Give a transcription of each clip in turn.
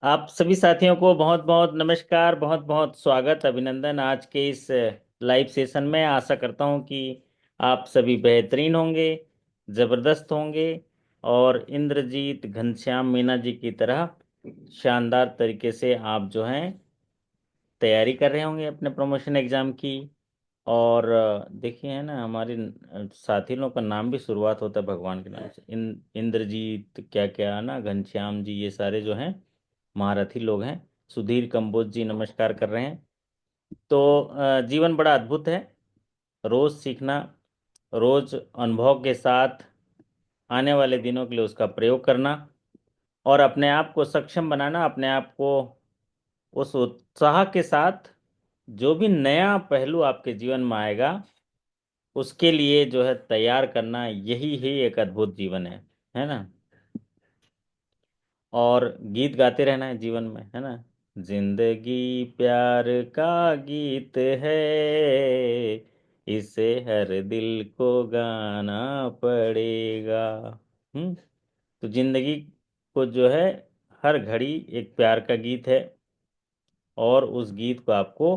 आप सभी साथियों को बहुत बहुत नमस्कार, बहुत बहुत स्वागत, अभिनंदन आज के इस लाइव सेशन में। आशा करता हूं कि आप सभी बेहतरीन होंगे, जबरदस्त होंगे और इंद्रजीत घनश्याम मीना जी की तरह शानदार तरीके से आप जो हैं तैयारी कर रहे होंगे अपने प्रमोशन एग्जाम की। और देखिए है ना, हमारे साथी लोगों का नाम भी शुरुआत होता है भगवान के नाम से। इंद्रजीत क्या क्या ना, घनश्याम जी, ये सारे जो हैं महारथी लोग हैं। सुधीर कंबोज जी नमस्कार कर रहे हैं। तो जीवन बड़ा अद्भुत है। रोज सीखना, रोज अनुभव के साथ आने वाले दिनों के लिए उसका प्रयोग करना और अपने आप को सक्षम बनाना, अपने आप को उस उत्साह के साथ जो भी नया पहलू आपके जीवन में आएगा उसके लिए जो है तैयार करना, यही ही एक अद्भुत जीवन है ना। और गीत गाते रहना है जीवन में, है ना। जिंदगी प्यार का गीत है, इसे हर दिल को गाना पड़ेगा। हम्म। तो जिंदगी को जो है हर घड़ी एक प्यार का गीत है और उस गीत को आपको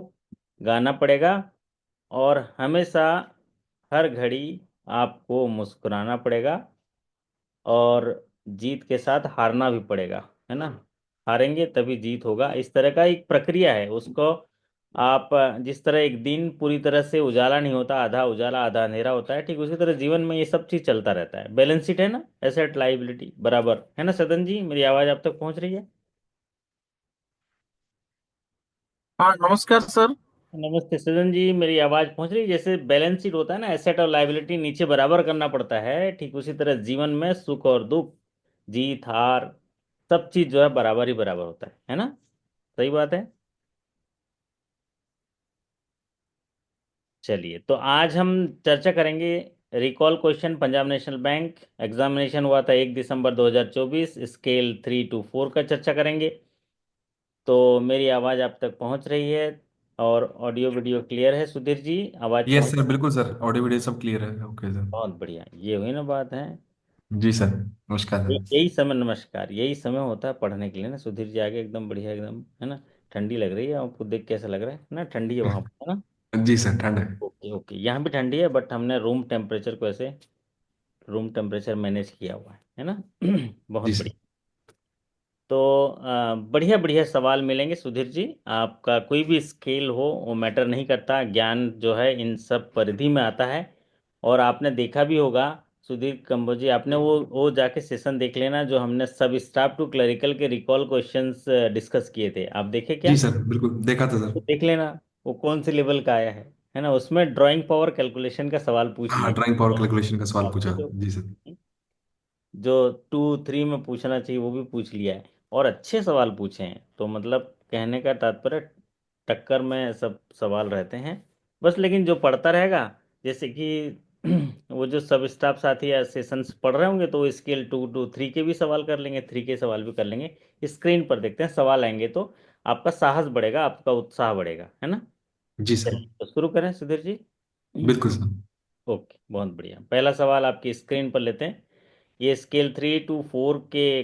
गाना पड़ेगा। और हमेशा हर घड़ी आपको मुस्कुराना पड़ेगा और जीत के साथ हारना भी पड़ेगा, है ना। हारेंगे तभी जीत होगा, इस तरह का एक प्रक्रिया है उसको। आप जिस तरह एक दिन पूरी तरह से उजाला नहीं होता, आधा उजाला आधा अंधेरा होता है, ठीक उसी तरह जीवन में ये सब चीज चलता रहता है। बैलेंस शीट है ना, एसेट लाइबिलिटी बराबर, है ना। सदन जी, मेरी आवाज आप तक पहुंच रही है? हाँ, नमस्कार सर। नमस्ते सदन जी, मेरी आवाज पहुंच रही है? जैसे बैलेंस शीट होता है ना, एसेट और लाइबिलिटी नीचे बराबर करना पड़ता है, ठीक उसी तरह जीवन में सुख और दुख, जीत हार, सब चीज जो है बराबर ही बराबर होता है ना। सही बात है। चलिए, तो आज हम चर्चा करेंगे recall question. Punjab national bank examination हुआ था 1 दिसंबर 2024, स्केल 3 to 4 का चर्चा करेंगे। तो मेरी आवाज आप तक पहुंच रही है और ऑडियो वीडियो क्लियर है? सुधीर जी, आवाज यस पहुंच? सर, बिल्कुल सर, ऑडियो वीडियो सब क्लियर है। Okay sir. बहुत बढ़िया, ये हुई ना बात है। जी सर। नमस्कार सर। यही समय, नमस्कार, यही समय होता है पढ़ने के लिए ना। सुधीर जी आगे एकदम बढ़िया, एकदम, है ना। ठंडी लग रही है आपको देख, कैसा लग रहा है ना? ठंडी है वहां पर, है ना? जी सर, ठंड है। ओके ओके, यहाँ भी ठंडी है बट हमने रूम टेम्परेचर को ऐसे रूम टेम्परेचर मैनेज किया हुआ है ना। बहुत जी सर। बढ़िया। तो बढ़िया बढ़िया सवाल मिलेंगे सुधीर जी। आपका कोई भी स्केल हो वो मैटर नहीं करता, ज्ञान जो है इन सब परिधि में आता है। और आपने देखा भी होगा सुधीर कंबोज जी, आपने वो जाके सेशन देख लेना जो हमने सब स्टाफ टू क्लरिकल के रिकॉल क्वेश्चंस डिस्कस किए थे। आप देखे जी क्या? सर, बिल्कुल देखा था सर। तो देख लेना वो कौन से लेवल का आया है ना। उसमें ड्राइंग पावर कैलकुलेशन का सवाल पूछ हाँ, लिया ड्राइंग पावर कैलकुलेशन का सवाल आपने पूछा। जो जी सर। जो 2 3 में पूछना चाहिए वो भी पूछ लिया है और अच्छे सवाल पूछे हैं। तो मतलब कहने का तात्पर्य, टक्कर में सब सवाल रहते हैं बस। लेकिन जो पढ़ता रहेगा, जैसे कि वो जो सब स्टाफ साथी या सेशंस पढ़ रहे होंगे तो वो स्केल 2 to 3 के भी सवाल कर लेंगे, 3 के सवाल भी कर लेंगे। स्क्रीन पर देखते हैं सवाल आएंगे तो आपका साहस बढ़ेगा, आपका उत्साह बढ़ेगा, है ना। जी सर। चलिए, तो शुरू करें सुधीर जी। बिल्कुल सर। ओके, बहुत बढ़िया। पहला सवाल आपकी स्क्रीन पर लेते हैं। ये स्केल 3 to 4 के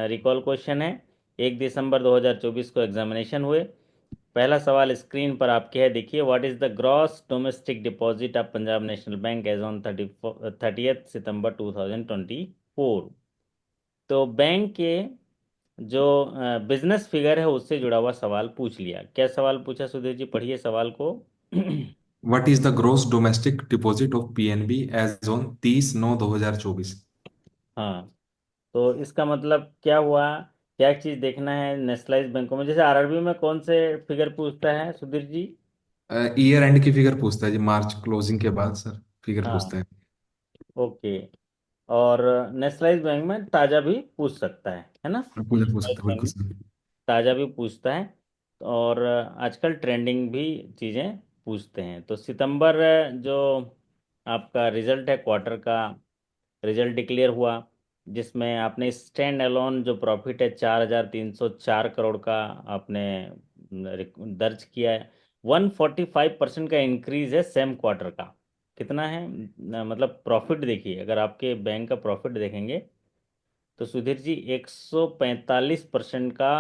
रिकॉल क्वेश्चन है। 1 दिसंबर 2024 को एग्जामिनेशन हुए। पहला सवाल स्क्रीन पर आपके है, देखिए। What is the gross domestic deposit of Punjab national Bank as on 30 September 2024? तो बैंक के जो बिजनेस फिगर है उससे जुड़ा हुआ सवाल पूछ लिया। क्या सवाल पूछा सुधीर जी, पढ़िए सवाल को। What is the gross domestic deposit of PNB as on 30/9/2024? हाँ, तो इसका मतलब क्या हुआ? क्या चीज देखना है नेशनलाइज बैंकों में? जैसे आरआरबी में कौन से फिगर पूछता है सुधीर जी? ईयर एंड की फिगर पूछता है जी, मार्च क्लोजिंग के बाद सर फिगर हाँ, पूछता है। ओके। और नेशनलाइज बैंक में ताजा भी पूछ सकता है ना। पूछ नेशनलाइज सकता है, बैंक बिल्कुल में सर। ताजा भी पूछता है। और आजकल ट्रेंडिंग भी चीज़ें पूछते हैं। तो सितंबर जो आपका रिजल्ट है क्वार्टर का, रिजल्ट डिक्लेयर हुआ, जिसमें आपने स्टैंड अलोन जो प्रॉफिट है 4,304 करोड़ का आपने दर्ज किया है। 145% का इंक्रीज है सेम क्वार्टर का। कितना है मतलब प्रॉफिट देखिए, अगर आपके बैंक का प्रॉफिट देखेंगे तो सुधीर जी 145% का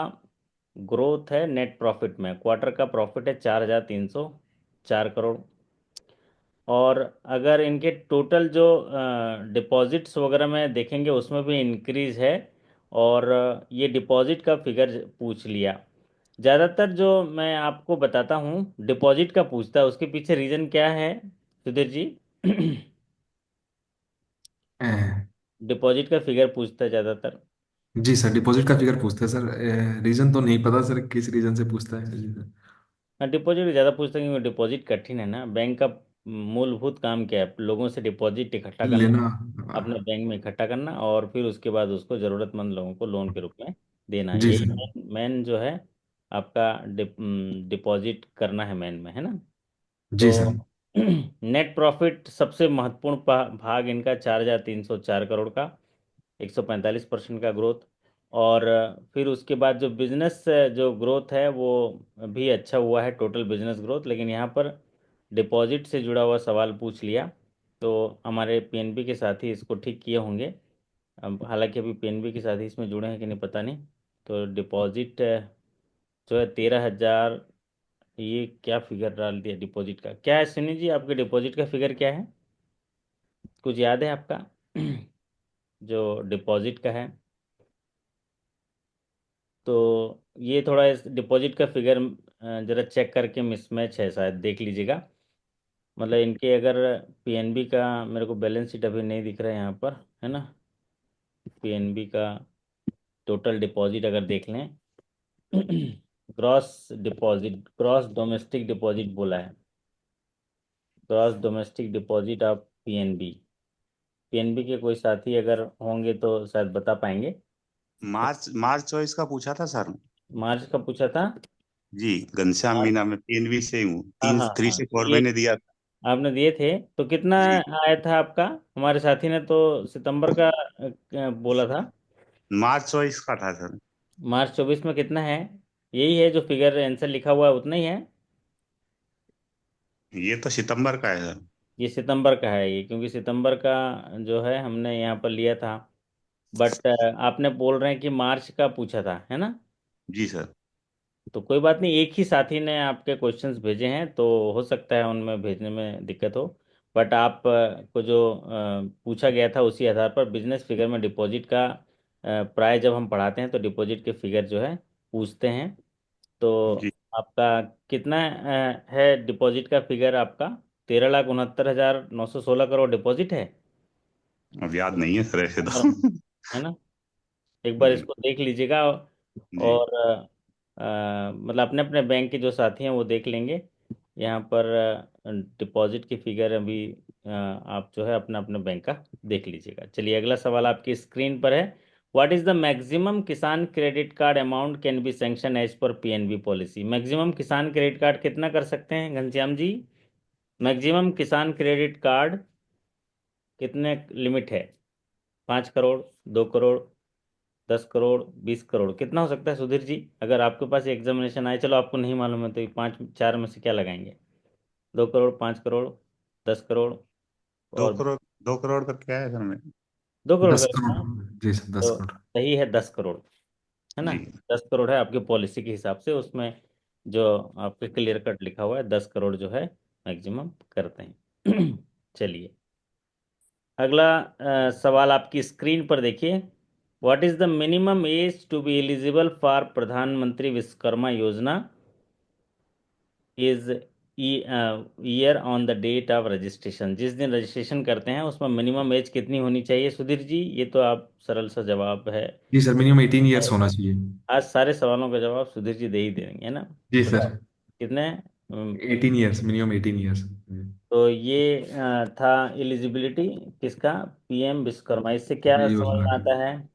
ग्रोथ है नेट प्रॉफिट में, क्वार्टर का प्रॉफिट है 4,304 करोड़। और अगर इनके टोटल जो डिपॉजिट्स वगैरह में देखेंगे उसमें भी इंक्रीज है। और ये डिपॉजिट का फिगर पूछ लिया। ज़्यादातर जो मैं आपको बताता हूँ डिपॉजिट का पूछता है, उसके पीछे रीज़न क्या है सुधीर जी? अ, डिपॉजिट का फिगर पूछता है ज़्यादातर। जी सर, डिपॉजिट का फिगर पूछते हैं सर। रीजन तो नहीं पता सर, किस रीजन से पूछता है जी सर। हाँ, डिपॉजिट ज़्यादा पूछते हैं क्योंकि डिपॉजिट कठिन है ना। बैंक का मूलभूत काम क्या है? लोगों से डिपॉजिट इकट्ठा करना, लेना। अपने बैंक में इकट्ठा करना, और फिर उसके बाद उसको ज़रूरतमंद लोगों को लोन के रूप में देना। जी यही सर। मेन जो है आपका डिपॉजिट करना है मेन में, है ना। जी सर। तो नेट प्रॉफिट सबसे महत्वपूर्ण भाग इनका 4,304 करोड़ का, 145% का ग्रोथ। और फिर उसके बाद जो बिजनेस जो ग्रोथ है वो भी अच्छा हुआ है, टोटल बिजनेस ग्रोथ। लेकिन यहाँ पर डिपॉजिट से जुड़ा हुआ सवाल पूछ लिया, तो हमारे पीएनबी के साथी इसको ठीक किए होंगे। अब हालांकि अभी पीएनबी के साथी इसमें जुड़े हैं कि नहीं पता नहीं। तो डिपॉजिट जो है 13,000, ये क्या फिगर डाल दिया डिपॉजिट का? क्या है सुनी जी, आपके डिपॉजिट का फिगर क्या है? कुछ याद है आपका जो डिपॉजिट का है? तो ये थोड़ा इस डिपॉजिट का फिगर जरा चेक करके, मिसमैच है शायद, देख लीजिएगा। मतलब इनके अगर पीएनबी का, मेरे को बैलेंस शीट अभी नहीं दिख रहा है यहाँ पर, है ना। पीएनबी का टोटल डिपॉजिट अगर देख लें gross deposit, gross domestic deposit बोला है, gross domestic deposit of PNB. PNB के कोई साथी अगर होंगे तो शायद बता पाएंगे। मार्च मार्च चॉइस का पूछा था सर। मार्च का पूछा था। जी, घनश्याम मार्च, मीना, में पीएनबी से हूँ। हाँ तीन हाँ थ्री हाँ, से फोर ये मैंने दिया था। आपने दिए थे। तो कितना जी, आया था आपका? हमारे साथी ने तो सितंबर का बोला था। मार्च चॉइस का था सर। मार्च 24 में कितना है? यही है जो फिगर आंसर लिखा हुआ है, उतना ही है। ये तो सितंबर का है सर। ये सितंबर का है ये, क्योंकि सितंबर का जो है हमने यहाँ पर लिया था। बट आपने बोल रहे हैं कि मार्च का पूछा था, है ना। जी सर। तो कोई बात नहीं, एक ही साथी ने आपके क्वेश्चंस भेजे हैं तो हो सकता है उनमें भेजने में दिक्कत हो। बट आप को जो पूछा गया था उसी आधार पर बिजनेस फिगर में डिपॉजिट का प्राय जब हम पढ़ाते हैं तो डिपॉजिट के फिगर जो है पूछते हैं। तो जी, आपका कितना है डिपॉजिट का फिगर आपका? 13,69,16 करोड़ डिपॉजिट है अब याद नहीं है सर ऐसे सितंबर में, तो। है ना। एक बार जी। इसको देख लीजिएगा। जी। और मतलब अपने अपने बैंक के जो साथी हैं वो देख लेंगे। यहाँ पर डिपॉजिट की फिगर अभी आप जो है अपना अपना बैंक का देख लीजिएगा। चलिए अगला सवाल आपकी स्क्रीन पर है। What is the maximum Kisan credit card amount can be sanction as per PNB policy? Maximum Kisan credit card कितना कर सकते हैं Ghanshyam ji? Maximum Kisan credit card कितने लिमिट है? 5 करोड़, 2 करोड़, 10 करोड़, 20 करोड़, कितना हो सकता है सुधीर जी? अगर आपके पास एग्जामिनेशन आए, चलो आपको नहीं मालूम है तो ये पाँच चार में से क्या लगाएंगे? 2 करोड़, 5 करोड़, 10 करोड़, दो और करोड़ 2 करोड़ का क्या है सर में? 2 करोड़ का दस रखना है। करोड़ जी सर, दस तो करोड़ सही है 10 करोड़, है ना। जी। 10 करोड़ है आपकी पॉलिसी के हिसाब से, उसमें जो आपके क्लियर कट लिखा हुआ है 10 करोड़ जो है मैक्सिमम करते हैं चलिए अगला सवाल आपकी स्क्रीन पर देखिए। What is the minimum age to be eligible for प्रधानमंत्री विश्वकर्मा योजना is year on the date of registration? जिस दिन रजिस्ट्रेशन करते हैं उसमें मिनिमम एज कितनी होनी चाहिए सुधीर जी? ये तो आप सरल सा जवाब है। जी सर, मिनिमम 18 ईयर्स होना चाहिए। आज सारे सवालों का जवाब सुधीर जी दे ही देंगे, है ना। जी सर। बताओ कितने? 18 ईयर्स, मिनिमम 18 ईयर्स। तो ये था एलिजिबिलिटी किसका? पीएम विश्वकर्मा। इससे क्या समझ योजना में का। आता है?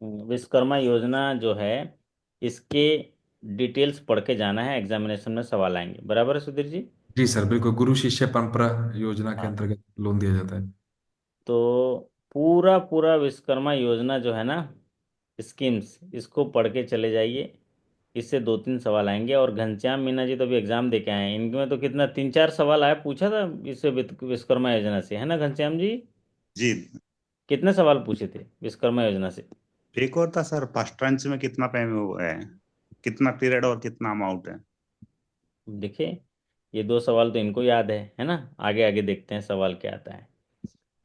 विश्वकर्मा योजना जो है, इसके डिटेल्स पढ़ के जाना है, एग्जामिनेशन में सवाल आएंगे, बराबर है सुधीर जी। जी सर, बिल्कुल, गुरु शिष्य परंपरा योजना के हाँ, अंतर्गत लोन दिया जाता है। तो पूरा पूरा विश्वकर्मा योजना जो है ना, स्कीम्स, इसको पढ़ के चले जाइए। इससे 2-3 सवाल आएंगे। और घनश्याम मीना जी तो अभी एग्जाम दे के आए हैं, इनके में तो कितना 3-4 सवाल आया, पूछा था इससे विश्वकर्मा योजना से, है ना घनश्याम जी। जी। कितने सवाल पूछे थे विश्वकर्मा योजना से? एक और था सर, फर्स्ट ट्रांच में कितना पेमेंट हुआ है? कितना पीरियड और कितना अमाउंट है? देखिए, ये दो सवाल तो इनको याद है ना। आगे आगे देखते हैं सवाल क्या आता है।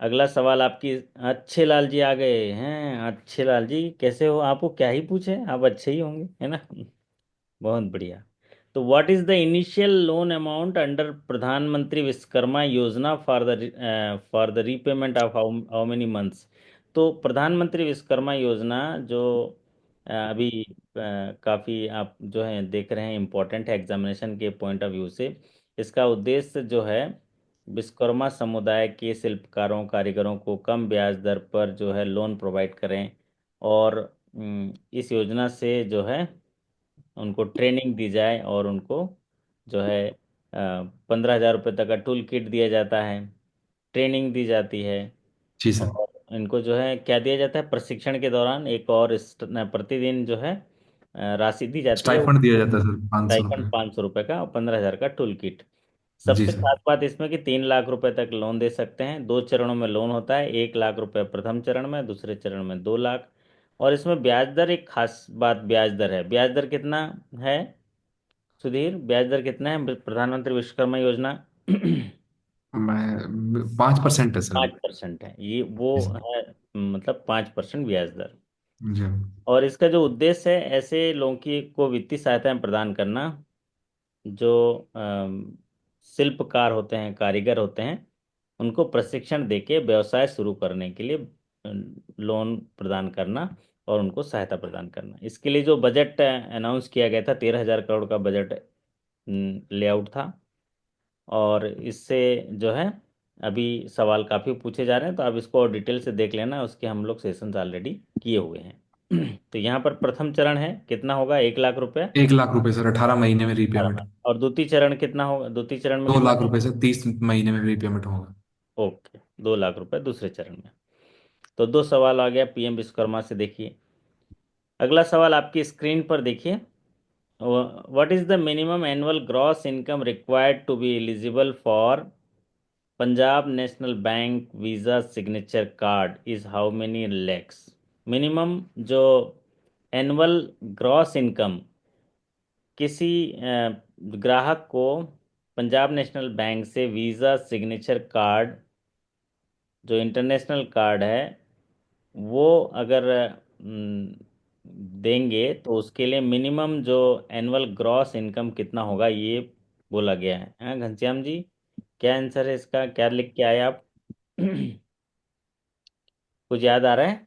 अगला सवाल आपकी। अच्छे लाल जी आ गए हैं। अच्छे लाल जी कैसे हो? आपको क्या ही पूछे, आप अच्छे ही होंगे, है ना। बहुत बढ़िया। तो what is the initial loan amount under प्रधानमंत्री विश्वकर्मा योजना for the repayment of how many months? तो प्रधानमंत्री विश्वकर्मा योजना जो अभी काफ़ी आप जो है देख रहे हैं, इम्पोर्टेंट है एग्जामिनेशन के पॉइंट ऑफ व्यू से। इसका उद्देश्य जो है विश्वकर्मा समुदाय के शिल्पकारों कारीगरों को कम ब्याज दर पर जो है लोन प्रोवाइड करें। और इस योजना से जो है उनको ट्रेनिंग दी जाए और उनको जो है 15,000 रुपये तक का टूल किट दिया जाता है। ट्रेनिंग दी जाती है। जी सर। और इनको जो है क्या दिया जाता है, प्रशिक्षण के दौरान एक और प्रतिदिन जो है राशि दी जाती है। स्टाइफंड दिया जाता है सर, 500 रुपये। 500 रुपये का और 15,000 का टूल किट। जी सबसे सर। खास बात इसमें कि 3 लाख रुपए तक लोन दे सकते हैं। 2 चरणों में लोन होता है। 1 लाख रुपए प्रथम चरण में, दूसरे चरण में 2 लाख। और इसमें ब्याज दर, एक खास बात ब्याज दर है। ब्याज दर कितना है सुधीर? ब्याज दर कितना है प्रधानमंत्री विश्वकर्मा योजना? 5% है सर। 5% है ये वो जी सर। है। मतलब 5% ब्याज दर। जी। और इसका जो उद्देश्य है, ऐसे लोगों की को वित्तीय सहायता प्रदान करना जो शिल्पकार होते हैं, कारीगर होते हैं, उनको प्रशिक्षण देके व्यवसाय शुरू करने के लिए लोन प्रदान करना और उनको सहायता प्रदान करना। इसके लिए जो बजट अनाउंस किया गया था, 13,000 करोड़ का बजट लेआउट था। और इससे जो है अभी सवाल काफ़ी पूछे जा रहे हैं, तो आप इसको और डिटेल से देख लेना। उसके हम लोग सेशंस ऑलरेडी किए हुए हैं। तो यहाँ पर प्रथम चरण है, कितना होगा? 1 लाख रुपए। 1 लाख रुपए सर, 18 महीने में रीपेमेंट। और द्वितीय चरण कितना होगा? द्वितीय चरण में दो कितना लाख होगा? रुपए सर, 30 महीने में रीपेमेंट होगा। ओके, 2 लाख रुपए दूसरे चरण में। तो दो सवाल आ गया पीएम विश्वकर्मा से। देखिए, अगला सवाल आपकी स्क्रीन पर देखिए। What is the minimum annual gross income required to be eligible for Punjab national Bank Visa signature card is how many lakhs? Minimum जो एनुअल ग्रॉस इनकम किसी ग्राहक को पंजाब नेशनल बैंक से वीजा सिग्नेचर कार्ड जो इंटरनेशनल कार्ड है वो अगर देंगे तो उसके लिए मिनिमम जो एनुअल ग्रॉस इनकम कितना होगा, ये बोला गया है। हाँ घनश्याम जी, क्या आंसर है इसका? क्या लिख के आए आप? कुछ याद आ रहा है?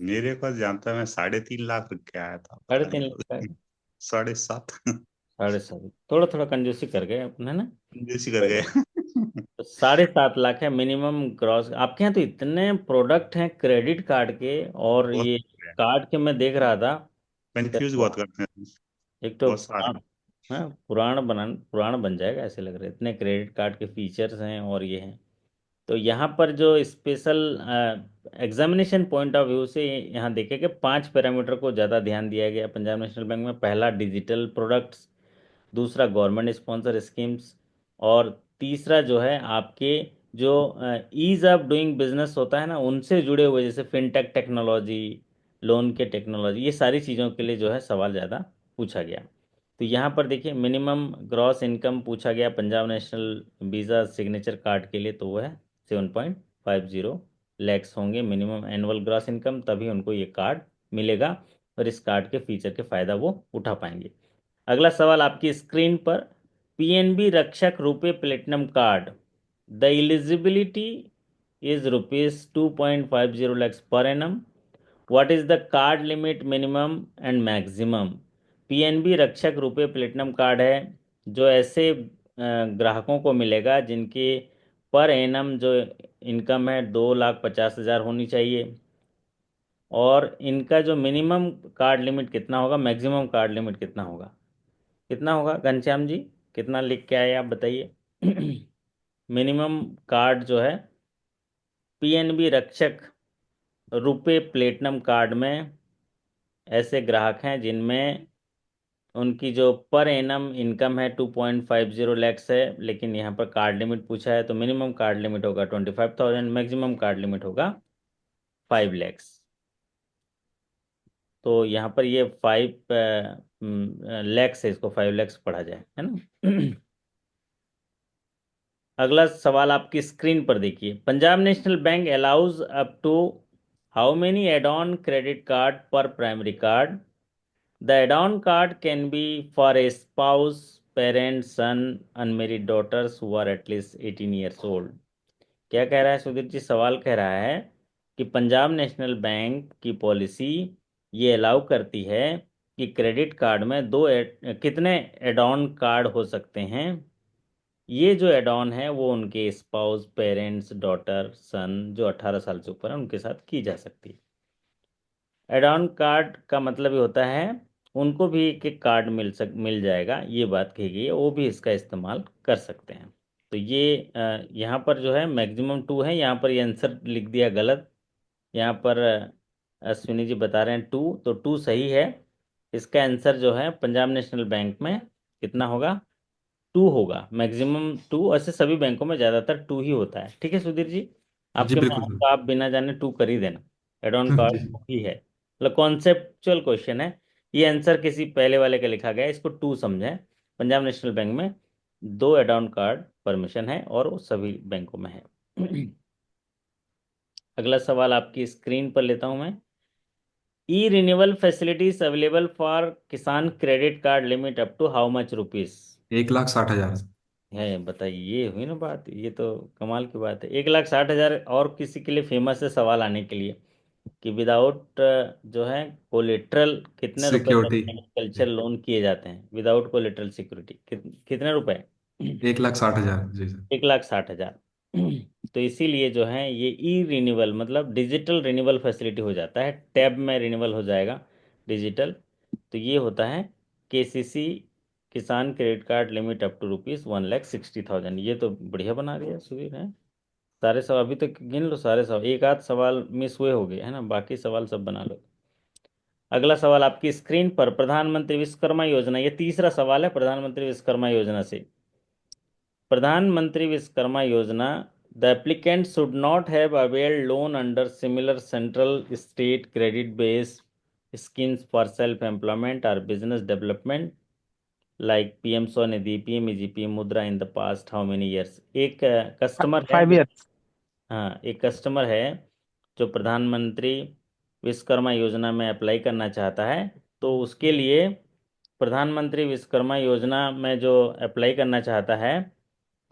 मेरे पास जानता है, मैं 3.5 लाख रख के आया था, साढ़े पता नहीं तीन लाख का? कब। 7.5। 7.5? थोड़ा थोड़ा कंजूसी कर गए अपने ना। जैसी कर कोई गए। बात। तो 7.5 लाख है मिनिमम ग्रॉस। आपके यहाँ तो इतने प्रोडक्ट हैं क्रेडिट कार्ड के, और बहुत ये कार्ड के मैं देख रहा था। कंफ्यूज बहुत करते हैं। एक तो बहुत सारे। हाँ, पुराण बन जाएगा ऐसे लग रहे हैं। इतने क्रेडिट कार्ड के फीचर्स हैं और ये हैं। तो यहाँ पर जो special examination point of view से यहाँ देखें कि 5 पैरामीटर को ज़्यादा ध्यान दिया गया पंजाब नेशनल बैंक में। पहला डिजिटल प्रोडक्ट्स, दूसरा गवर्नमेंट स्पॉन्सर स्कीम्स, और तीसरा जो है आपके जो ईज ऑफ डूइंग बिजनेस होता है ना, उनसे जुड़े हुए जैसे फिनटेक टेक्नोलॉजी, लोन के टेक्नोलॉजी, ये सारी चीज़ों के लिए जो है सवाल ज़्यादा पूछा गया। तो यहाँ पर देखिए मिनिमम ग्रॉस इनकम पूछा गया Punjab national visa signature card के लिए, तो वो है 7.50 लैक्स होंगे मिनिमम एनुअल ग्रॉस इनकम, तभी उनको ये कार्ड मिलेगा और इस कार्ड के फीचर के फायदा वो उठा पाएंगे। अगला सवाल आपकी स्क्रीन पर। पीएनबी रक्षक रुपए platinum card, the eligibility is ₹2.50 lakhs per annum. What is the card limit minimum and maximum? PNB रक्षक रुपए प्लेटिनम कार्ड है जो ऐसे ग्राहकों को मिलेगा जिनके पर एनम जो इनकम है 2,50,000 होनी चाहिए। और इनका जो मिनिमम कार्ड लिमिट कितना होगा, मैक्सिमम कार्ड लिमिट कितना होगा? कितना होगा घनश्याम जी? कितना लिख के आए आप बताइए? मिनिमम कार्ड जो है पीएनबी रक्षक रुपए प्लेटिनम कार्ड में ऐसे ग्राहक हैं जिनमें उनकी जो पर एनम इनकम है 2.50 लैक्स है, लेकिन यहाँ पर कार्ड लिमिट पूछा है, तो मिनिमम कार्ड लिमिट होगा 25,000, मैक्सिमम कार्ड लिमिट होगा 5 लैक्स। तो यहाँ पर ये 5 लैक्स है, इसको 5 लैक्स पढ़ा जाए, है ना। अगला सवाल आपकी स्क्रीन पर देखिए। Punjab national bank allows up to how many add on credit card पर primary card? The add on card can be for a spouse, parent, son, unmarried daughters who are at least 18 years old. क्या कह रहा है सुधीर जी? सवाल कह रहा है कि पंजाब नेशनल बैंक की पॉलिसी ये अलाउ करती है कि क्रेडिट कार्ड में कितने एड ऑन कार्ड हो सकते हैं। ये जो एड ऑन है वो उनके स्पाउस, पेरेंट्स, डॉटर, सन जो 18 साल से ऊपर है उनके साथ की जा सकती है। एड ऑन कार्ड का मतलब ये होता है उनको भी एक एक कार्ड मिल जाएगा, ये बात कही गई है, वो भी इसका इस्तेमाल कर सकते हैं। तो ये यहाँ पर जो है मैक्सिमम 2 है, यहाँ पर ये आंसर लिख दिया गलत। यहाँ पर अश्विनी जी बता रहे हैं 2, तो 2 सही है। इसका आंसर जो है पंजाब नेशनल बैंक में कितना होगा? 2 होगा, मैक्सिमम 2। ऐसे सभी बैंकों में ज़्यादातर 2 ही होता है। ठीक है सुधीर जी, जी आपके बिल्कुल मन सर। को आप बिना जाने 2 कर ही देना। एड ऑन कार्ड जी। ही है, मतलब कॉन्सेप्चुअल क्वेश्चन है। ये आंसर किसी पहले वाले का लिखा गया है, इसको 2 समझें। पंजाब नेशनल बैंक में 2 एड ऑन कार्ड परमिशन है और वो सभी बैंकों में है। अगला सवाल आपकी स्क्रीन पर लेता हूं मैं। E renewal facilities available for Kisan credit card limit up to how much rupees? 1,60,000। है, बताइए, ये हुई ना बात, ये तो कमाल की बात है। 1,60,000 और किसी के लिए फेमस है सवाल आने के लिए कि विदाउट जो है कोलेट्रल कितने रुपए तक सिक्योरिटी। एग्रीकल्चर लोन किए जाते हैं विदाउट कोलेट्रल सिक्योरिटी? कितने रुपए? 1,60,000 जी सर। 1,60,000। तो इसीलिए जो है ये ई रिन्यूअल मतलब डिजिटल रिन्यूअल फैसिलिटी हो जाता है, टैब में रिन्यूअल हो जाएगा डिजिटल। तो ये होता है KCC Kisan credit card limit up to ₹1,60,000। ये तो बढ़िया बना दिया सुधीर है। सारे सवाल अभी तक गिन लो, सारे सवाल, एक आध सवाल मिस हुए हो गए है ना, बाकी सवाल सब बना लो। अगला सवाल आपकी स्क्रीन पर, प्रधानमंत्री विश्वकर्मा योजना, ये तीसरा सवाल है प्रधानमंत्री विश्वकर्मा योजना से। Pradhan Mantri Vishwakarma Yojana, the applicant should not have availed loan under similar central state credit based schemes for self employment और business development like PM Svanidhi, PMEG, PM Mudra in the past how many years? एक कस्टमर है 5 years। हाँ, एक customer है जो प्रधानमंत्री विश्वकर्मा योजना में अप्लाई करना चाहता है। तो उसके लिए प्रधानमंत्री विश्वकर्मा योजना में जो अप्लाई करना चाहता है,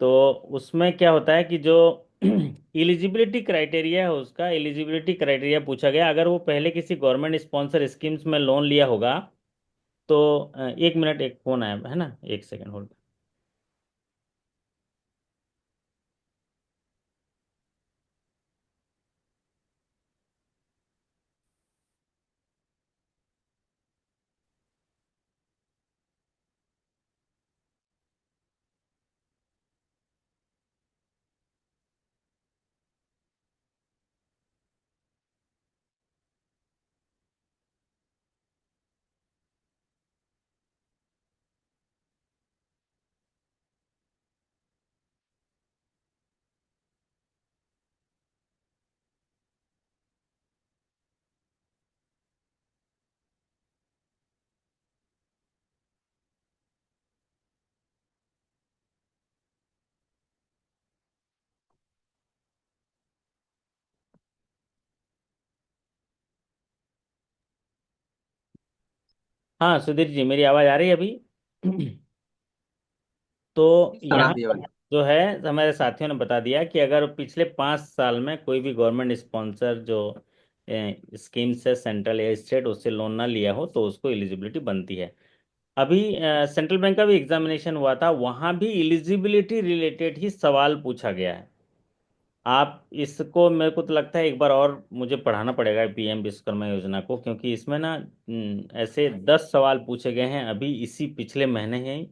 तो उसमें क्या होता है कि जो एलिजिबिलिटी क्राइटेरिया है, उसका एलिजिबिलिटी क्राइटेरिया पूछा गया। अगर वो पहले किसी गवर्नमेंट स्पॉन्सर स्कीम्स में लोन लिया होगा तो 1 मिनट, एक फोन आया है ना, 1 सेकंड होल्ड। हाँ सुधीर जी, मेरी आवाज़ आ रही है अभी? तो सर यहाँ आती है पर वाली। जो है हमारे साथियों ने बता दिया कि अगर पिछले 5 साल में कोई भी गवर्नमेंट स्पॉन्सर जो स्कीम्स है सेंट्रल या स्टेट, उससे लोन ना लिया हो तो उसको एलिजिबिलिटी बनती है। अभी सेंट्रल बैंक का भी एग्जामिनेशन हुआ था, वहाँ भी एलिजिबिलिटी रिलेटेड ही सवाल पूछा गया है। आप इसको, मेरे को तो लगता है एक बार और मुझे पढ़ाना पड़ेगा पीएम विश्वकर्मा योजना को, क्योंकि इसमें ना ऐसे 10 सवाल पूछे गए हैं अभी इसी पिछले महीने ही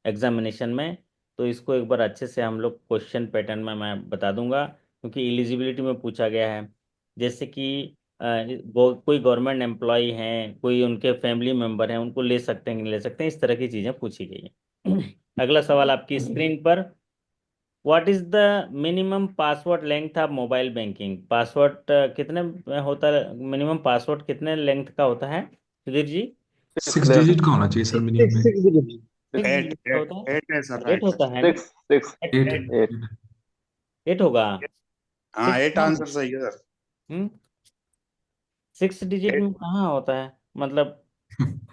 एग्जामिनेशन में। तो इसको एक बार अच्छे से हम लोग क्वेश्चन पैटर्न में मैं बता दूंगा, क्योंकि एलिजिबिलिटी में पूछा गया है। जैसे कि कोई गवर्नमेंट एम्प्लॉय हैं, कोई उनके फैमिली मेम्बर हैं, उनको ले सकते हैं कि नहीं ले सकते हैं, इस तरह की चीज़ें पूछी गई हैं। अगला सवाल आपकी स्क्रीन पर। What is the minimum password length of mobile banking? Password कितने होता है? मिनिमम पासवर्ड कितने लेंथ का होता है सुधीर जी? 6 डिजिट का होना चाहिए सर मिनिमम में। 6 डिजिट। सिक्स एट डिजिट का एट होता है। एट है सर, एट एट। होता है ना? Six six eight eight. Eight eight. Eight होगा। हाँ, सिक्स एट ना? आंसर सही है सर। हम्म। 6 डिजिट एट। में कहाँ होता है? मतलब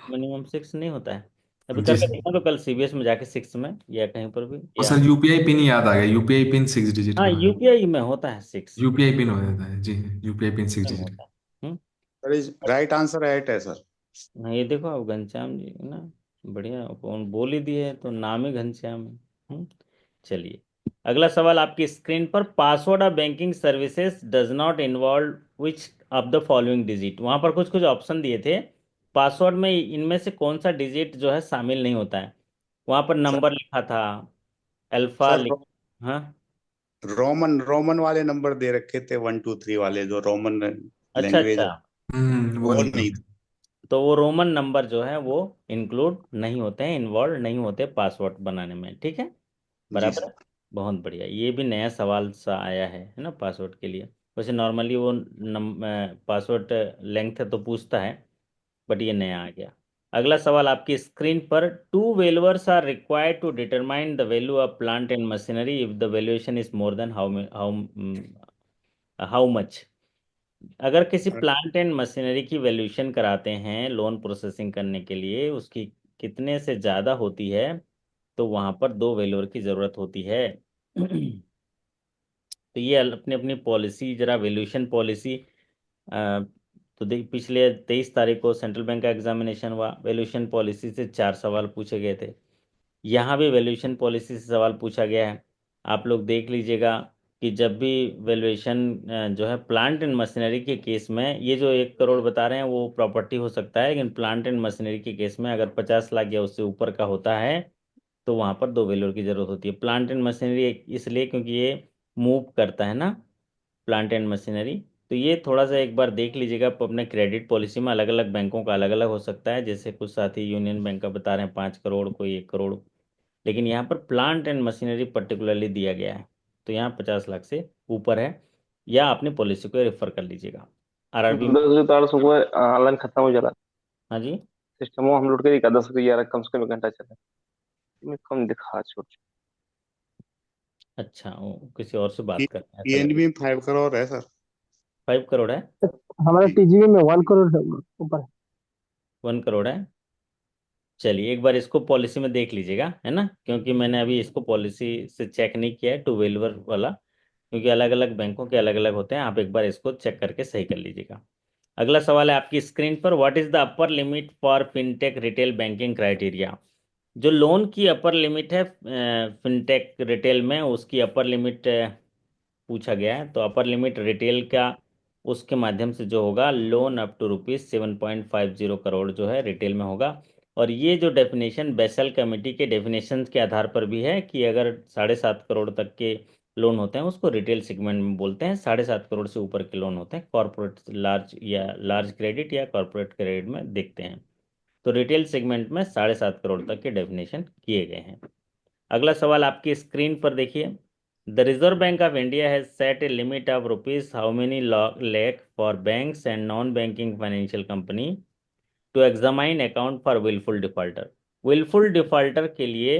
मिनिमम 6 नहीं होता है। अभी जी करके सर। देखना तो कल सीबीएस में जाके 6 में या कहीं पर भी और या। सर यूपीआई पिन याद आ गया, यूपीआई पिन 6 डिजिट हाँ, का है। यूपीआई में होता है 6 यूपीआई पिन हो जाता है जी। यूपीआई पिन सिक्स में डिजिट होता है। हम्म। Sir is right answer eight है सर। हाँ, ये देखो आप घनश्याम जी ना, बढ़िया कौन बोल ही दिए है तो नाम ही घनश्याम है। चलिए, अगला सवाल आपकी स्क्रीन पर। Password of banking services does not involve which of the following digit? वहां पर कुछ कुछ ऑप्शन दिए थे। पासवर्ड में इनमें से कौन सा डिजिट जो है शामिल नहीं होता है? वहां पर सर नंबर लिखा था, अल्फा सर लिख। हाँ। रोमन रोमन वाले नंबर दे रखे थे, 1 2 3 वाले, जो रोमन अच्छा लैंग्वेज अच्छा। है, वो वो नहीं नहीं होता। था। तो वो रोमन नंबर जो है वो इंक्लूड नहीं होते हैं, इन्वॉल्व नहीं होते पासवर्ड बनाने में। ठीक है, जी बराबर सर। है। बहुत बढ़िया, ये भी नया सवाल सा आया है ना पासवर्ड के लिए। वैसे नॉर्मली वो पासवर्ड लेंथ है तो पूछता है, बट ये नया आ गया। अगला सवाल आपकी स्क्रीन पर। Two valuers are required to determine the value of plant and machinery if the valuation is more than how how how much? अगर किसी प्लांट एंड मशीनरी की वैल्यूएशन कराते हैं लोन प्रोसेसिंग करने के लिए, उसकी कितने से ज़्यादा होती है तो वहां पर दो वैल्यूअर की ज़रूरत होती है। तो ये अपनी अपनी पॉलिसी जरा, वैल्यूएशन पॉलिसी। तो देख, पिछले 23 तारीख को सेंट्रल बैंक का एग्जामिनेशन हुआ, वैल्यूएशन पॉलिसी से 4 सवाल पूछे गए थे। यहाँ भी वैल्यूएशन पॉलिसी से सवाल पूछा गया है। आप लोग देख लीजिएगा कि जब भी वैल्यूएशन जो है प्लांट एंड मशीनरी के केस में, ये जो 1 करोड़ बता रहे हैं वो प्रॉपर्टी हो सकता है, लेकिन प्लांट एंड मशीनरी के केस में अगर 50 लाख या उससे ऊपर का होता है तो वहाँ पर दो वैल्यूअर की जरूरत होती है। प्लांट एंड मशीनरी इसलिए क्योंकि ये मूव करता है ना, प्लांट एंड मशीनरी। तो ये थोड़ा सा एक बार देख लीजिएगा अपने क्रेडिट पॉलिसी में, अलग अलग बैंकों का अलग अलग हो सकता है। जैसे कुछ साथी यूनियन बैंक का बता रहे हैं 5 करोड़, कोई 1 करोड़, लेकिन यहाँ पर प्लांट एंड मशीनरी पर्टिकुलरली दिया गया है। तो यहाँ 50 लाख से ऊपर है, या अपनी पॉलिसी को रेफर कर लीजिएगा। आरआरबी में। 10 तार सुबह ऑनलाइन खत्म हो जाला। हाँ जी। सिस्टम हम लोड करी का 10 11 कम से कम 1 घंटा चला। में कम दिखा छोड़। अच्छा, वो किसी और से बात कर रहे हैं ऐसा लग रहा पीएनबी में 5 करोड़ है सर। है। 5 करोड़ है। हमारा जी। टीजीवी में 1 करोड़ से ऊपर है। 1 करोड़ है। चलिए, एक बार इसको पॉलिसी में देख लीजिएगा, है ना, क्योंकि मैंने अभी इसको पॉलिसी से चेक नहीं किया है टू व्हीलर वाला, क्योंकि अलग अलग बैंकों के अलग अलग होते हैं। आप एक बार इसको चेक करके सही कर लीजिएगा। अगला सवाल है आपकी स्क्रीन पर। What is the upper limit for fintech retail banking criteria? जो लोन की अपर लिमिट है फिनटेक रिटेल में, उसकी अपर लिमिट पूछा गया है। तो अपर लिमिट रिटेल का, उसके माध्यम से जो होगा लोन अप टू ₹7.50 करोड़ जो है रिटेल में होगा। और ये जो डेफिनेशन बेसल कमेटी के डेफिनेशन के आधार पर भी है कि अगर 7.5 करोड़ तक के लोन होते हैं उसको रिटेल सेगमेंट में बोलते हैं, 7.5 करोड़ से ऊपर के लोन होते हैं कॉर्पोरेट लार्ज या लार्ज क्रेडिट या कॉर्पोरेट क्रेडिट में देखते हैं। तो रिटेल सेगमेंट में 7.5 करोड़ तक के डेफिनेशन किए गए हैं। अगला सवाल आपकी स्क्रीन पर देखिए। The Reserve Bank of India has set a limit of rupees how many lakh for banks and non banking financial company to examine account for wilful defaulter? Wilful defaulter के लिए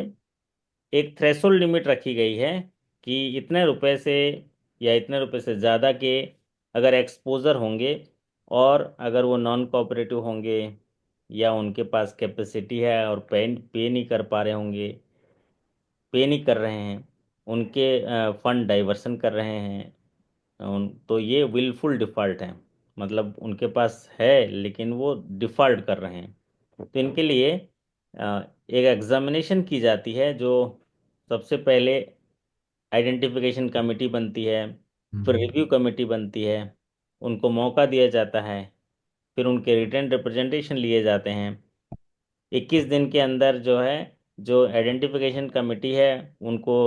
एक थ्रेशोल्ड लिमिट रखी गई है कि इतने रुपए से या इतने रुपए से ज़्यादा के अगर एक्सपोजर होंगे, और अगर वो नॉन कोऑपरेटिव होंगे या उनके पास कैपेसिटी है और पे नहीं कर पा रहे होंगे, पे नहीं कर रहे हैं, उनके फंड डाइवर्सन कर रहे हैं, तो ये विलफुल डिफ़ॉल्ट है। मतलब उनके पास है लेकिन वो डिफ़ॉल्ट कर रहे हैं। तो इनके लिए एक एग्जामिनेशन की जाती है, जो सबसे पहले आइडेंटिफिकेशन कमेटी बनती है, फिर हम्म। रिव्यू कमेटी बनती है, उनको मौका दिया जाता है, फिर उनके रिटर्न रिप्रेजेंटेशन लिए जाते हैं। 21 दिन के अंदर जो है, जो आइडेंटिफिकेशन कमेटी है उनको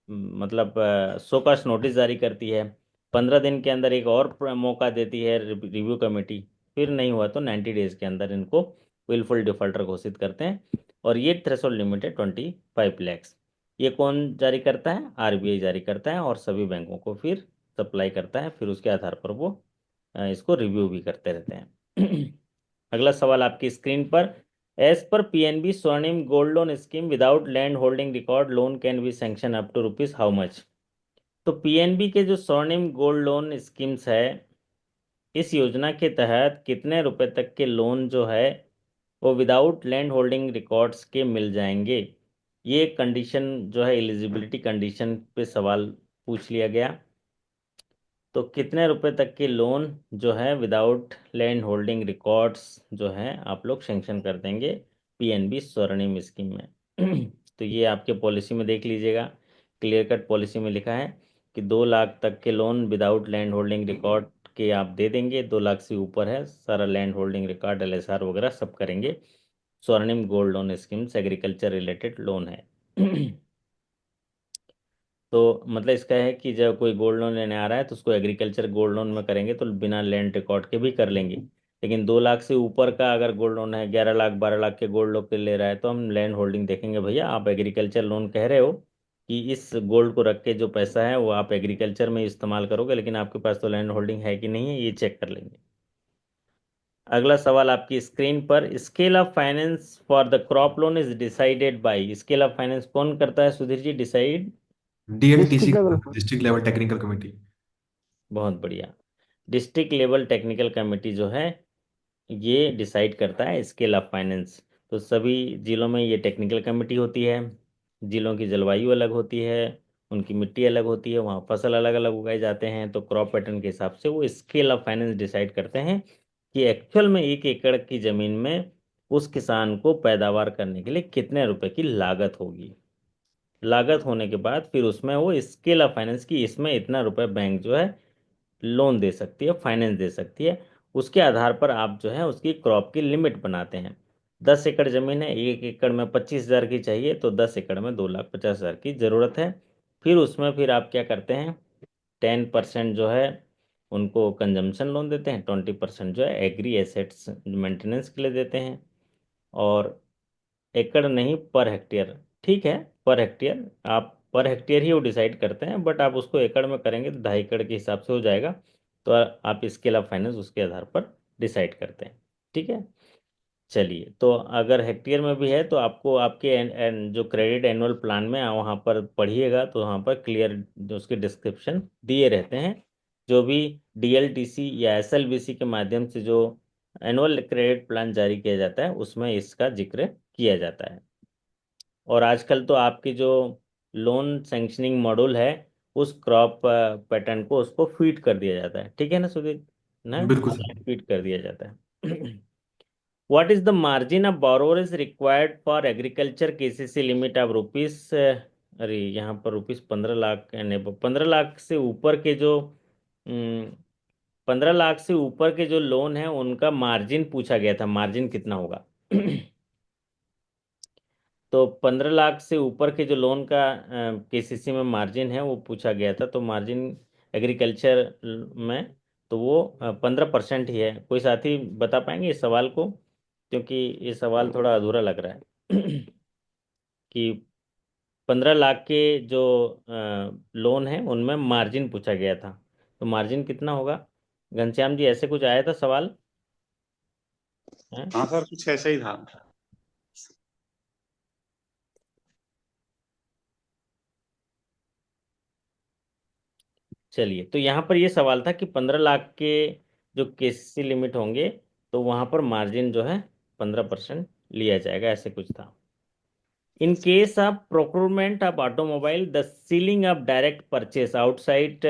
मतलब शोकॉज नोटिस जारी करती है। 15 दिन के अंदर एक और मौका देती है रिव्यू कमेटी। फिर नहीं हुआ तो 90 डेज के अंदर इनको विलफुल डिफॉल्टर घोषित करते हैं। और ये थ्रेशोल्ड लिमिट है 25 लैक्स। ये कौन जारी करता है? आरबीआई जारी करता है, और सभी बैंकों को फिर सप्लाई करता है, फिर उसके आधार पर वो इसको रिव्यू भी करते रहते हैं। अगला सवाल आपकी स्क्रीन पर। As per PNB Swarnim gold loan scheme without land holding record loan can be sanction up to rupees how much? तो पीएनबी के जो स्वर्णिम गोल्ड लोन स्कीम्स है, इस योजना के तहत कितने रुपए तक के लोन जो है वो विदाउट लैंड होल्डिंग रिकॉर्ड्स के मिल जाएंगे? ये कंडीशन जो है, एलिजिबिलिटी कंडीशन पे सवाल पूछ लिया गया। तो कितने रुपए तक के लोन जो है विदाउट लैंड होल्डिंग रिकॉर्ड्स जो है आप लोग सेंक्शन कर देंगे पीएनबी स्वर्णिम स्कीम में? तो ये आपके पॉलिसी में देख लीजिएगा, क्लियर कट पॉलिसी में लिखा है कि 2 लाख तक के loan without land holding record के आप दे देंगे। 2 लाख से ऊपर है सारा लैंड होल्डिंग रिकॉर्ड, एलएसआर वगैरह सब करेंगे। स्वर्णिम gold loan schemes agriculture related loan है। तो मतलब इसका है कि जब कोई गोल्ड लोन लेने आ रहा है तो उसको एग्रीकल्चर गोल्ड लोन में करेंगे तो बिना लैंड रिकॉर्ड के भी कर लेंगे। लेकिन 2 लाख से ऊपर का अगर गोल्ड लोन है, 11 लाख 12 लाख के गोल्ड लोन के ले रहा है, तो हम लैंड होल्डिंग देखेंगे। भैया आप एग्रीकल्चर लोन कह रहे हो कि इस गोल्ड को रख के जो पैसा है वो आप एग्रीकल्चर में इस्तेमाल करोगे, लेकिन आपके पास तो लैंड होल्डिंग है कि नहीं है, ये चेक कर लेंगे। अगला सवाल आपकी स्क्रीन पर। Scale of finance for the crop loan is decided by, scale of finance कौन करता है Sudhir ji decide? DLTC, district level. District level technical committee. बहुत बढ़िया। डिस्ट्रिक्ट लेवल टेक्निकल कमेटी जो है ये डिसाइड करता है स्केल ऑफ फाइनेंस। तो सभी जिलों में ये टेक्निकल कमेटी होती है। जिलों की जलवायु अलग होती है, उनकी मिट्टी अलग होती है, वहाँ फसल अलग अलग उगाए जाते हैं, तो क्रॉप पैटर्न के हिसाब से वो स्केल ऑफ फाइनेंस डिसाइड करते हैं कि एक्चुअल में 1 एकड़ की जमीन में उस किसान को पैदावार करने के लिए कितने रुपए की लागत होगी। लागत होने के बाद फिर उसमें वो स्केल ऑफ फाइनेंस की, इसमें इतना रुपए बैंक जो है लोन दे सकती है, फाइनेंस दे सकती है। उसके आधार पर आप जो है उसकी क्रॉप की लिमिट बनाते हैं। 10 एकड़ जमीन है, 1 एकड़ में 25,000 की चाहिए, तो 10 एकड़ में 2,50,000 की जरूरत है। फिर उसमें फिर आप क्या करते हैं, 10% जो है उनको कंजम्पशन लोन देते हैं, 20% जो है एग्री एसेट्स मेंटेनेंस के लिए देते हैं। और एकड़ नहीं, पर हेक्टेयर, ठीक है, पर हेक्टेयर, आप पर हेक्टेयर ही वो डिसाइड करते हैं, बट आप उसको एकड़ में करेंगे तो 2.5 एकड़ के हिसाब से हो जाएगा। तो आप स्केल ऑफ फाइनेंस उसके आधार पर डिसाइड करते हैं। ठीक है, चलिए। तो अगर हेक्टेयर में भी है तो आपको आपके जो क्रेडिट एनुअल प्लान में वहाँ पर पढ़िएगा तो वहाँ पर क्लियर जो उसके डिस्क्रिप्शन दिए रहते हैं। जो भी डीएलटीसी या एसएलबीसी के माध्यम से जो एनुअल क्रेडिट प्लान जारी किया जाता है उसमें इसका जिक्र किया जाता है। और आजकल तो आपकी जो लोन सैंक्शनिंग मॉड्यूल है उस क्रॉप पैटर्न को उसको फीड कर दिया जाता है, ठीक है ना सुधीर ना? बिल्कुल सर। फीड कर दिया जाता है। What is the margin of borrower is required for agriculture KCC limit of rupees, अरे यहाँ पर रुपीज 15 लाख, यानी 15 लाख से ऊपर के जो 15 लाख से ऊपर के जो लोन है उनका मार्जिन पूछा गया था, मार्जिन कितना होगा? तो 15 लाख से ऊपर के जो लोन का केसीसी में मार्जिन है वो पूछा गया था। तो मार्जिन एग्रीकल्चर में तो वो 15% ही है। कोई साथी बता पाएंगे इस सवाल को, क्योंकि ये सवाल थोड़ा अधूरा लग रहा है। कि 15 लाख के जो लोन है उनमें मार्जिन पूछा गया था, तो मार्जिन कितना होगा? घनश्याम जी ऐसे कुछ आया था सवाल है? हाँ सर, कुछ ऐसा ही था। चलिए, तो यहाँ पर ये सवाल था कि 15 लाख के जो केसीसी लिमिट होंगे तो वहाँ पर मार्जिन जो है 15% लिया जाएगा, ऐसे कुछ था। इन case of procurement of automobile the ceiling of direct purchase outside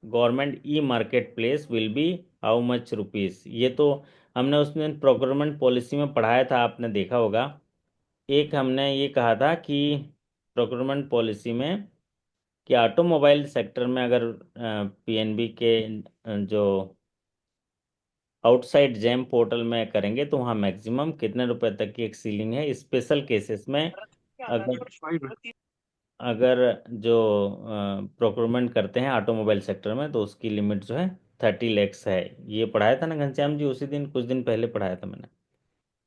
government e market place will be how much rupees? ये तो हमने उसमें प्रोक्योरमेंट पॉलिसी में पढ़ाया था, आपने देखा होगा। एक हमने ये कहा था कि प्रोक्योरमेंट पॉलिसी में कि ऑटोमोबाइल सेक्टर में अगर पीएनबी के जो आउटसाइड जेम पोर्टल में करेंगे तो वहाँ मैक्सिमम कितने रुपए तक की एक सीलिंग है। स्पेशल केसेस में अगर अगर जो प्रोक्योरमेंट करते हैं ऑटोमोबाइल सेक्टर में तो उसकी लिमिट जो है 30 lakhs है। ये पढ़ाया था ना घनश्याम जी उसी दिन, कुछ दिन पहले पढ़ाया था मैंने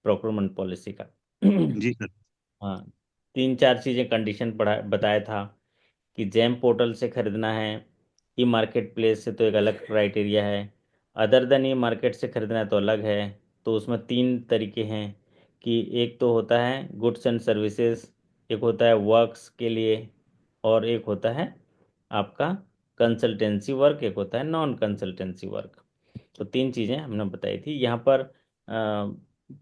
प्रोक्योरमेंट पॉलिसी का। जी सर। हाँ, तीन चार चीज़ें कंडीशन पढ़ा बताया था कि जेम पोर्टल से खरीदना है, ई मार्केट प्लेस से तो एक अलग क्राइटेरिया है, अदर देन ई मार्केट से खरीदना है तो अलग है। तो उसमें तीन तरीके हैं कि एक तो होता है गुड्स एंड सर्विसेज, एक होता है वर्क्स के लिए, और एक होता है आपका कंसल्टेंसी वर्क, एक होता है नॉन कंसल्टेंसी वर्क। तो तीन चीज़ें हमने बताई थी। यहाँ पर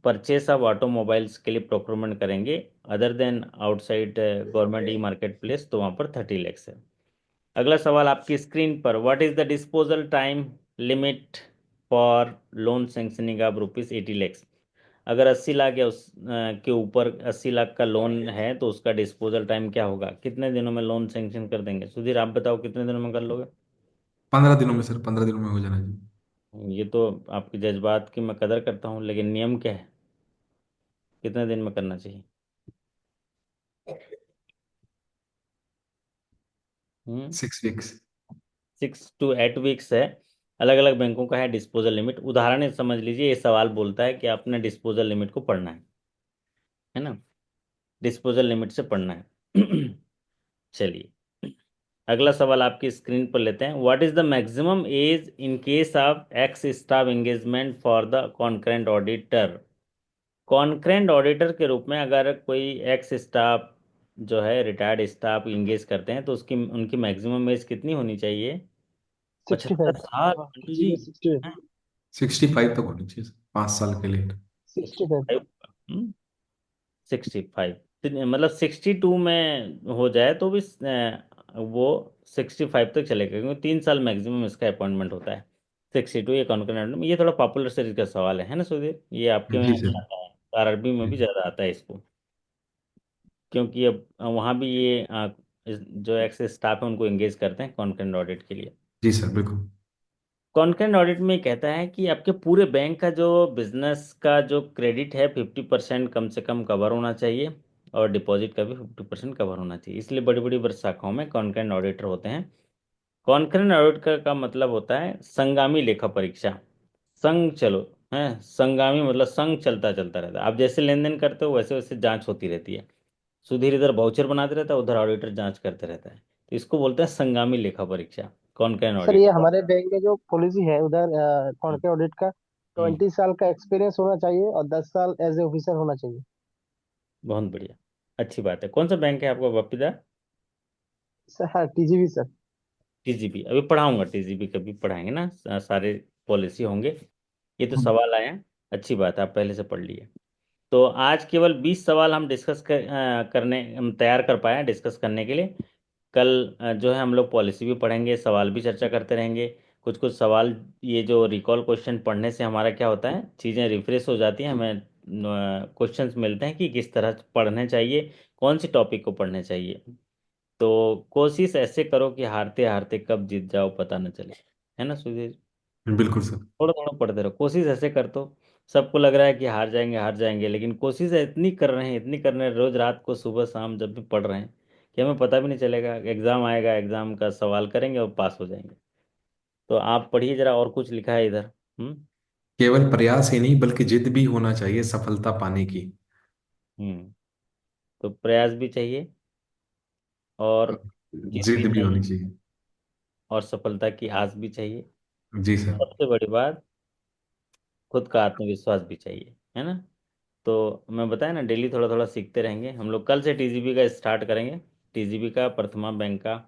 परचेस ऑफ ऑटोमोबाइल्स के लिए प्रोक्योरमेंट करेंगे other than outside government e market place, तो वहाँ पर 30 लाख है। अगला सवाल आपकी स्क्रीन पर, what is the disposal time limit for loan sanctioning of rupees 80 lakh. अगर 80 लाख या के ऊपर 80 लाख का लोन है तो उसका डिस्पोजल टाइम क्या होगा, कितने दिनों में लोन सेंक्शन कर देंगे? सुधीर आप बताओ कितने दिनों में कर लोगे? 15 दिनों में सर, 15 दिनों में हो जाना जी। ये तो आपके जज्बात की मैं कदर करता हूँ, लेकिन नियम क्या है, कितने दिन में करना चाहिए? 6 वीक्स। 6 to 8 वीक्स है। अलग अलग बैंकों का है डिस्पोजल लिमिट। उदाहरण समझ लीजिए, ये सवाल बोलता है कि आपने डिस्पोजल लिमिट को पढ़ना है ना, डिस्पोजल लिमिट से पढ़ना है। चलिए अगला सवाल आपकी स्क्रीन पर लेते हैं। What is the maximum age in case of ex staff engagement for the concurrent auditor. Concurrent auditor के रूप में अगर कोई एक्स स्टाफ जो है रिटायर्ड स्टाफ इंगेज करते हैं तो उसकी उनकी मैक्सिमम एज कितनी होनी चाहिए? 65। 75 साल हाँ, मंटू किसी जी? में 60। 65 तक होनी चाहिए सर, 5 साल के लिए। 65। 65। 65, मतलब 62 में हो जाए तो भी वो 65 तक चलेगा, क्योंकि 3 साल मैक्सिमम इसका अपॉइंटमेंट होता है। 62 ये कॉन्करेंट में, ये थोड़ा पॉपुलर सीरीज का सवाल है ना सुधीर, ये आपके में जी भी सर। आता है, आरआरबी में भी ज़्यादा आता है इसको, क्योंकि अब वहाँ भी ये जो एक्स स्टाफ है उनको एंगेज करते हैं कॉन्करेंट ऑडिट के लिए। जी सर बिल्कुल। कॉन्करेंट ऑडिट में कहता है कि आपके पूरे बैंक का जो बिजनेस का जो क्रेडिट है 50% कम से कम कवर होना चाहिए, और डिपॉजिट का भी 50% कवर होना चाहिए। इसलिए बड़ी बड़ी शाखाओं में कॉन्करेंट ऑडिटर होते हैं। कॉन्करेंट ऑडिट का मतलब होता है संगामी लेखा परीक्षा। संग चलो है, संगामी मतलब संग चलता चलता रहता है। आप जैसे लेन देन करते हो वैसे वैसे जांच होती रहती है। सुधीर इधर बाउचर बनाते रहता है, उधर ऑडिटर जांच करते रहता है, तो इसको बोलते हैं संगामी लेखा परीक्षा, कॉन्करेंट सर, ये ऑडिट। हमारे बैंक में जो पॉलिसी है उधर कौन के ऑडिट का हम्म, 20 साल का एक्सपीरियंस होना चाहिए और 10 साल एज ए ऑफिसर होना चाहिए। बहुत बढ़िया, अच्छी बात है। कौन सा बैंक है आपका बप्पीदा? सर हाँ, टीजीवी सर। टीजीबी, अभी पढ़ाऊंगा, टीजीबी कभी पढ़ाएंगे ना, सारे पॉलिसी होंगे। ये तो सवाल आया, अच्छी बात है, आप पहले से पढ़ लिए। तो आज केवल 20 सवाल हम करने हम तैयार कर पाए हैं डिस्कस करने के लिए। कल जो है हम लोग पॉलिसी भी पढ़ेंगे, सवाल भी चर्चा करते रहेंगे। कुछ कुछ सवाल, ये जो रिकॉल क्वेश्चन पढ़ने से हमारा क्या होता है, चीज़ें रिफ्रेश हो जाती हैं, हमें क्वेश्चंस मिलते हैं कि किस तरह पढ़ने चाहिए, कौन सी टॉपिक को पढ़ने चाहिए। तो कोशिश ऐसे करो कि हारते हारते कब जीत जाओ पता न चले, है ना सुधीर? बिल्कुल सर। थोड़ा थोड़ा पढ़ते रहो, कोशिश ऐसे कर तो। सबको लग रहा है कि हार जाएंगे, लेकिन कोशिश इतनी कर रहे हैं, इतनी कर रहे हैं, रोज रात को सुबह शाम जब भी पढ़ रहे हैं कि हमें पता भी नहीं चलेगा। एग्जाम आएगा, एग्जाम का सवाल करेंगे और पास हो जाएंगे। तो आप पढ़िए जरा, और कुछ लिखा है इधर। हम्म। केवल प्रयास ही नहीं बल्कि जिद भी होना चाहिए सफलता पाने की। हम्म। तो प्रयास भी चाहिए, और जीत भी जिद भी होनी चाहिए, चाहिए। और सफलता की आस भी चाहिए। जी सर। सबसे बड़ी बात, खुद का आत्मविश्वास भी चाहिए, है ना? तो मैं बताया ना, डेली थोड़ा थोड़ा सीखते रहेंगे हम लोग। कल से टीजीबी का स्टार्ट करेंगे, टीजीबी का, प्रथमा बैंक का,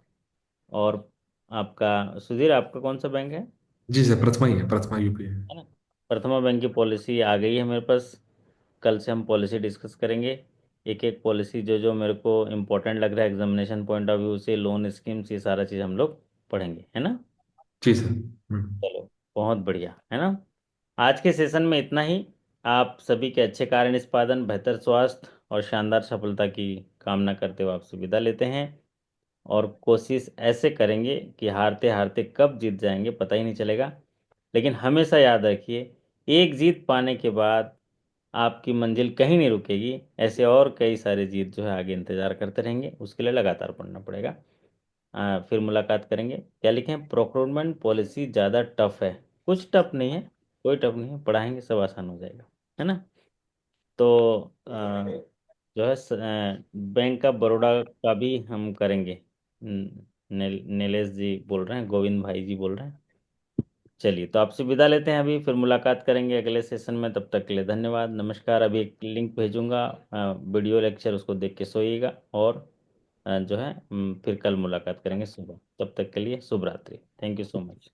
और आपका सुधीर आपका कौन सा बैंक है? जी सर, प्रथमा ही है, प्रथमा यूपी है। है ना? प्रथमा बैंक की पॉलिसी आ गई है मेरे पास। कल से हम पॉलिसी डिस्कस करेंगे, एक एक पॉलिसी जो जो मेरे को इम्पोर्टेंट लग रहा है एग्जामिनेशन पॉइंट ऑफ व्यू से, लोन स्कीम्स, ये सारा चीज़ हम लोग पढ़ेंगे, है ना? जी सर। चलो बहुत बढ़िया, है ना? आज के सेशन में इतना ही। आप सभी के अच्छे कार्य निष्पादन, बेहतर स्वास्थ्य और शानदार सफलता की कामना करते हुए आपसे विदा लेते हैं। और कोशिश ऐसे करेंगे कि हारते हारते कब जीत जाएंगे पता ही नहीं चलेगा। लेकिन हमेशा याद रखिए, एक जीत पाने के बाद आपकी मंजिल कहीं नहीं रुकेगी, ऐसे और कई सारे जीत जो है आगे इंतजार करते रहेंगे, उसके लिए लगातार पढ़ना पड़ेगा। फिर मुलाकात करेंगे। क्या लिखें? प्रोक्योरमेंट पॉलिसी ज़्यादा टफ है? कुछ टफ नहीं है, कोई टफ नहीं है, पढ़ाएंगे सब आसान हो जाएगा, है ना? तो जो है बैंक ऑफ बड़ौदा का भी हम करेंगे। नीलेश जी बोल रहे हैं, गोविंद भाई जी बोल रहे हैं। चलिए, तो आपसे विदा लेते हैं, अभी फिर मुलाकात करेंगे अगले सेशन में। तब तक के लिए धन्यवाद, नमस्कार। अभी एक लिंक भेजूंगा वीडियो लेक्चर, उसको देख के सोइएगा। और जो है फिर कल मुलाकात करेंगे सुबह। तब तक के लिए शुभ रात्रि। Thank you so much.